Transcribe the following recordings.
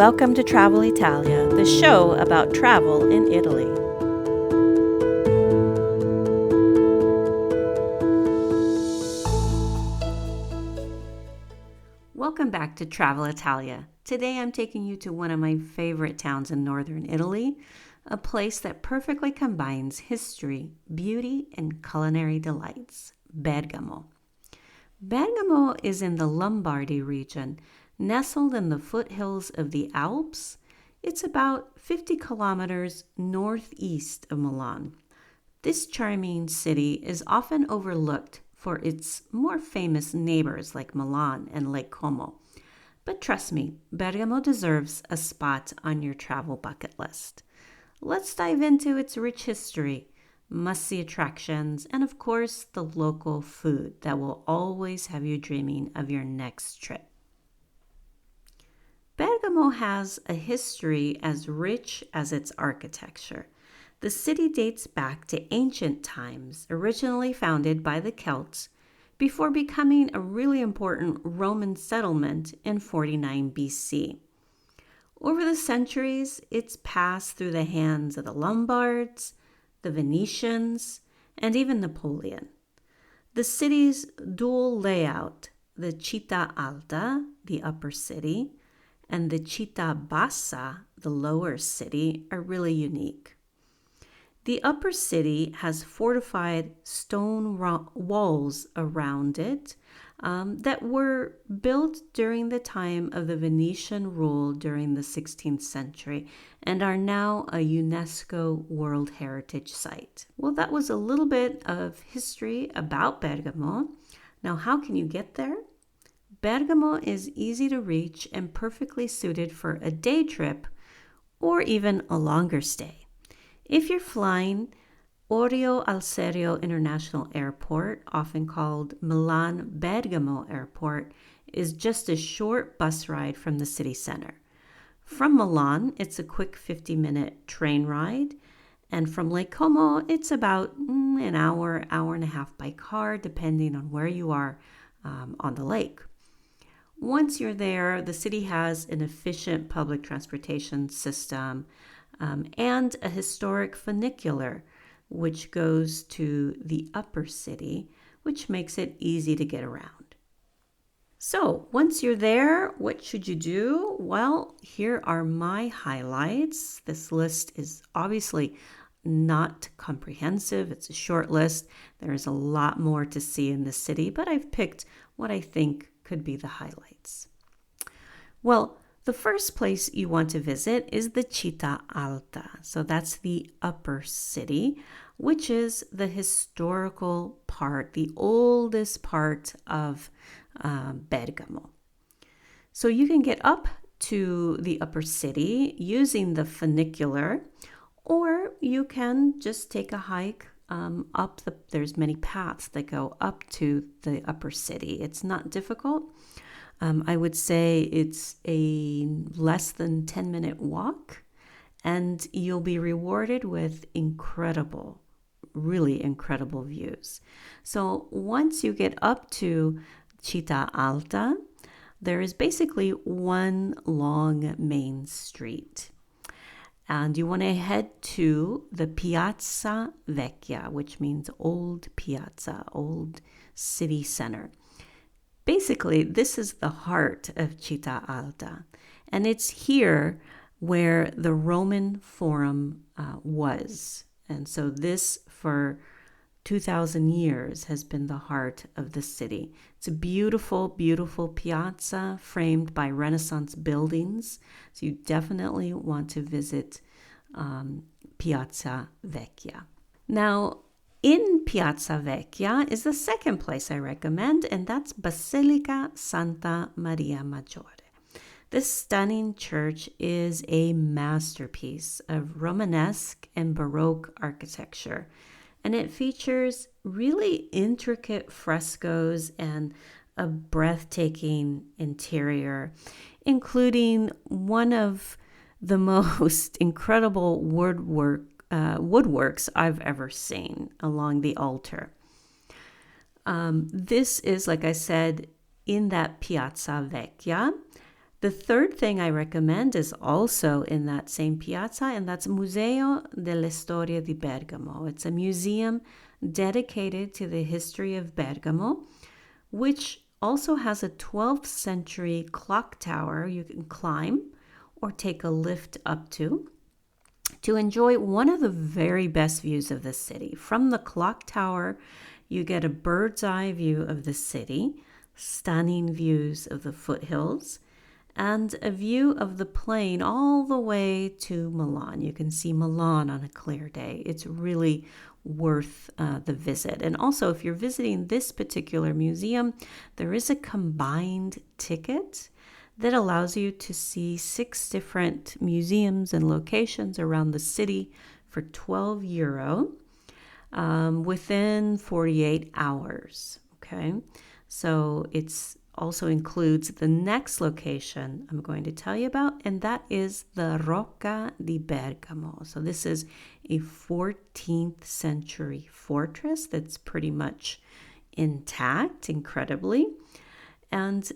Welcome to Travel Italia, the show about travel in Italy. Welcome back to Travel Italia. Today I'm taking you to one of my favorite towns in northern Italy, a place that perfectly combines history, beauty, and culinary delights, Bergamo. Bergamo is in the Lombardy region, nestled in the foothills of the Alps. It's about 50 kilometers northeast of Milan. This charming city is often overlooked for its more famous neighbors like Milan and Lake Como. But trust me, Bergamo deserves a spot on your travel bucket list. Let's dive into its rich history, must-see attractions, and of course, the local food that will always have you dreaming of your next trip. Bergamo has a history as rich as its architecture. The city dates back to ancient times, originally founded by the Celts, before becoming a really important Roman settlement in 49 BC. Over the centuries, it's passed through the hands of the Lombards, the Venetians, and even Napoleon. The city's dual layout, the Città Alta, the upper city, and the Città Bassa, the lower city, are really unique. The upper city has fortified stone walls around it that were built during the time of the Venetian rule during the 16th century and are now a UNESCO World Heritage Site. Well, that was a little bit of history about Bergamo. Now, how can you get there? Bergamo is easy to reach and perfectly suited for a day trip or even a longer stay. If you're flying, Orio al Serio International Airport, often called Milan Bergamo Airport, is just a short bus ride from the city center. From Milan, it's a quick 50-minute train ride, and from Lake Como, it's about an hour and a half by car, depending on where you are on the lake. Once you're there, the city has an efficient public transportation system and a historic funicular, which goes to the upper city, which makes it easy to get around. So once you're there, what should you do? Well, here are my highlights. This list is obviously not comprehensive. It's a short list. There's a lot more to see in the city, but I've picked what I think could be the highlights. Well, the first place you want to visit is the Città Alta. So that's the upper city, which is the historical part, the oldest part of Bergamo. So you can get up to the upper city using the funicular, or you can just take a hike there's many paths that go up to the upper city. It's not difficult. I would say it's a less than 10-minute walk, and you'll be rewarded with really incredible views. So once you get up to Città Alta, there is basically one long main street. And you want to head to the Piazza Vecchia, which means old piazza, old city center. Basically, this is the heart of Città Alta, and it's here where the Roman Forum was. And so this, for 2,000 years, has been the heart of the city. It's a beautiful, beautiful piazza framed by Renaissance buildings. So you definitely want to visit Piazza Vecchia. Now, in Piazza Vecchia is the second place I recommend, and that's Basilica Santa Maria Maggiore. This stunning church is a masterpiece of Romanesque and Baroque architecture, and it features really intricate frescoes and a breathtaking interior, including one of the most incredible woodworks I've ever seen along the altar. This is, like I said, in that Piazza Vecchia, The third thing I recommend is also in that same piazza, and that's Museo della Storia di Bergamo. It's a museum dedicated to the history of Bergamo, which also has a 12th century clock tower you can climb or take a lift up to enjoy one of the very best views of the city. From the clock tower, you get a bird's eye view of the city, stunning views of the foothills, and a view of the plain all the way to Milan. You can see Milan on a clear day. It's really worth the visit. And also, if you're visiting this particular museum, there is a combined ticket that allows you to see 6 different museums and locations around the city for €12 within 48 hours. Okay, so it's also includes the next location I'm going to tell you about, and that is the Rocca di Bergamo. So this is a 14th century fortress that's pretty much intact, incredibly. And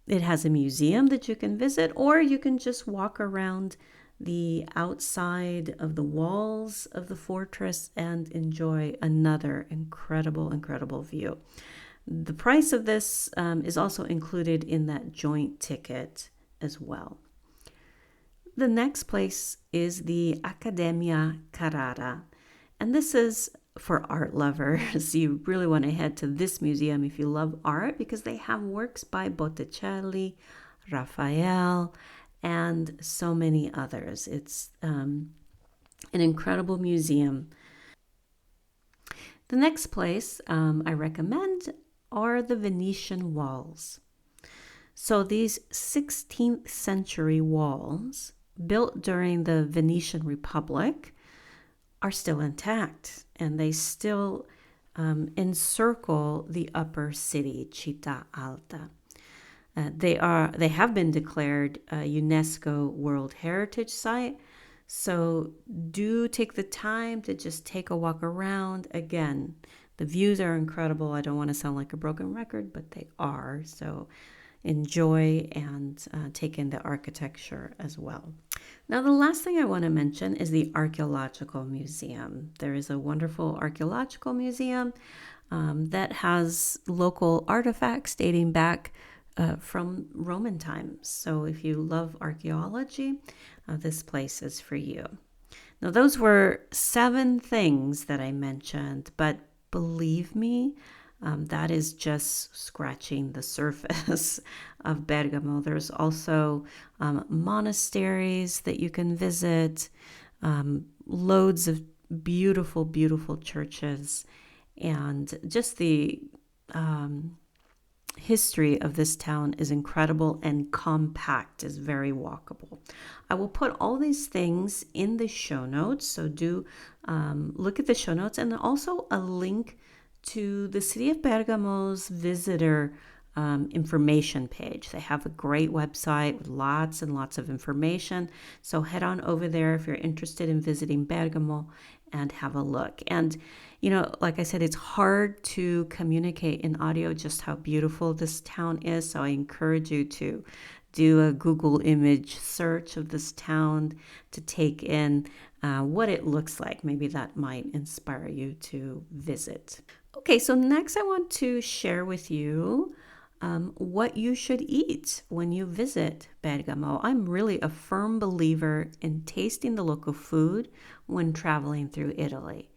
it has a museum that you can visit, or you can just walk around the outside of the walls of the fortress and enjoy another incredible view. The price of this is also included in that joint ticket as well. The next place is the Accademia Carrara, and this is for art lovers. You really want to head to this museum if you love art, because they have works by Botticelli, Raphael, and so many others. It's an incredible museum. The next place I recommend are the Venetian walls. So these 16th century walls, built during the Venetian Republic, are still intact, and they still encircle the upper city, Città Alta. They have been declared a UNESCO World Heritage Site, so do take the time to just take a walk around. Again, the views are incredible. I don't want to sound like a broken record, but they are. So enjoy and take in the architecture as well. Now, the last thing I want to mention is the Archaeological Museum. There is a wonderful archaeological museum that has local artifacts dating back from Roman times. So if you love archaeology, this place is for you. Now, those were 7 things that I mentioned, but believe me, that is just scratching the surface of Bergamo. There's also monasteries that you can visit, loads of beautiful churches, and just the history of this town is incredible and compact, is very walkable. I will put all these things in the show notes, so do look at the show notes, and also a link to the City of Bergamo's visitor information page. They have a great website with lots and lots of information, so head on over there if you're interested in visiting Bergamo and have a look. And you know, like I said, it's hard to communicate in audio just how beautiful this town is, so I encourage you to do a Google image search of this town to take in what it looks like. Maybe that might inspire you to visit. Okay, so next I want to share with you what you should eat when you visit Bergamo. I'm really a firm believer in tasting the local food when traveling through Italy,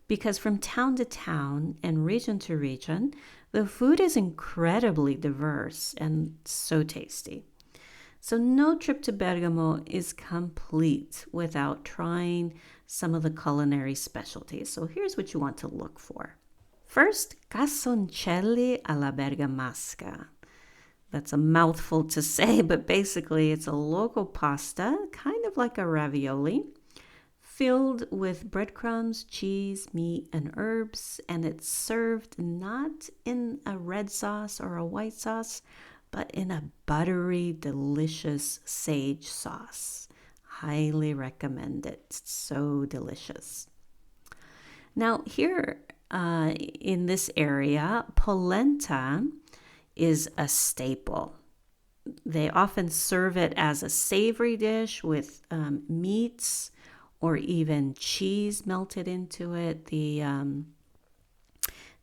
because from town to town and region to region, the food is incredibly diverse and so tasty. So no trip to Bergamo is complete without trying some of the culinary specialties. So here's what you want to look for. First, casoncelli alla bergamasca. That's a mouthful to say, but basically it's a local pasta, kind of like a ravioli, filled with breadcrumbs, cheese, meat, and herbs, and it's served not in a red sauce or a white sauce, but in a buttery, delicious sage sauce. Highly recommend it. It's so delicious. Now, here in this area, polenta is a staple. They often serve it as a savory dish with meats or even cheese melted into it. The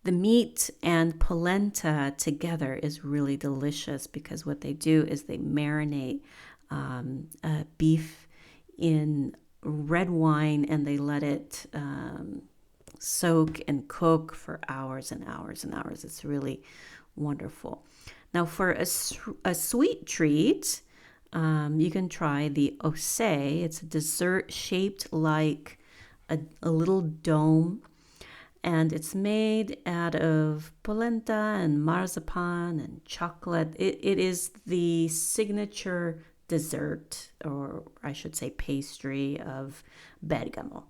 meat and polenta together is really delicious because what they do is they marinate beef in red wine and they let it soak and cook for hours and hours and hours. It's really wonderful. Now, for a sweet treat, you can try the osei. It's a dessert shaped like a little dome, and it's made out of polenta and marzipan and chocolate. It is the signature dessert, or I should say pastry, of Bergamo.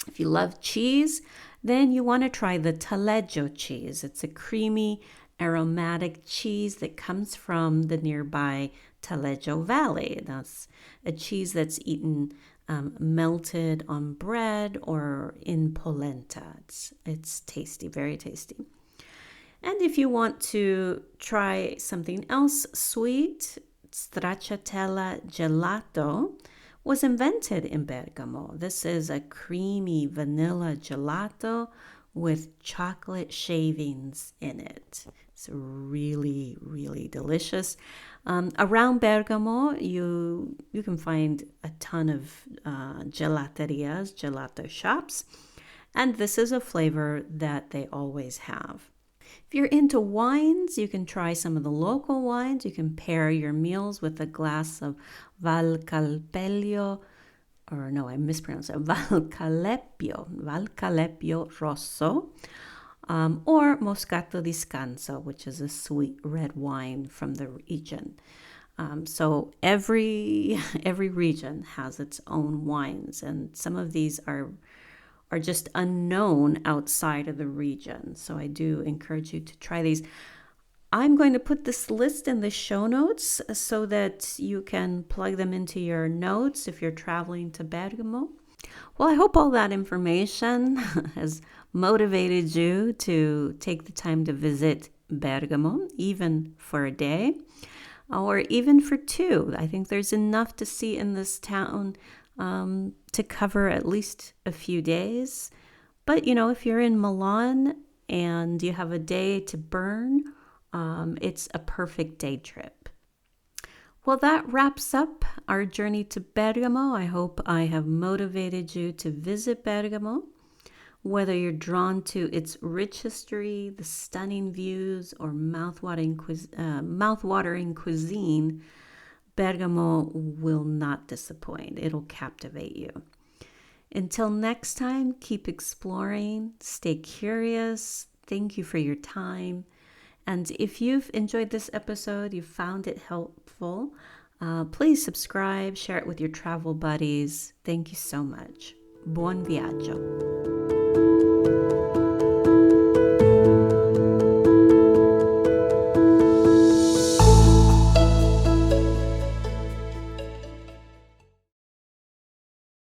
If you love cheese, then you want to try the taleggio cheese. It's a creamy, aromatic cheese that comes from the nearby Taleggio Valley. That's a cheese that's eaten melted on bread or in polenta. It's tasty, very tasty. And if you want to try something else sweet, stracciatella gelato was invented in Bergamo. This is a creamy vanilla gelato with chocolate shavings in it. It's really, really delicious. Around Bergamo, you can find a ton of gelaterias, gelato shops, and this is a flavor that they always have. If you're into wines, you can try some of the local wines. You can pair your meals with a glass of Valcalpello, or no, I mispronounced it, Valcalepio Rosso, or Moscato di Scanso, which is a sweet red wine from the region. So every region has its own wines, and some of these are just unknown outside of the region. So I do encourage you to try these. I'm going to put this list in the show notes so that you can plug them into your notes if you're traveling to Bergamo. Well, I hope all that information has motivated you to take the time to visit Bergamo, even for a day or even for two. I think there's enough to see in this town to cover at least a few days. But, if you're in Milan and you have a day to burn, it's a perfect day trip. Well, that wraps up our journey to Bergamo. I hope I have motivated you to visit Bergamo. Whether you're drawn to its rich history, the stunning views, or mouth-watering cuisine, Bergamo will not disappoint. It'll captivate you. Until next time, keep exploring, stay curious. Thank you for your time. And if you've enjoyed this episode, you found it helpful, please subscribe, share it with your travel buddies. Thank you so much. Buon viaggio.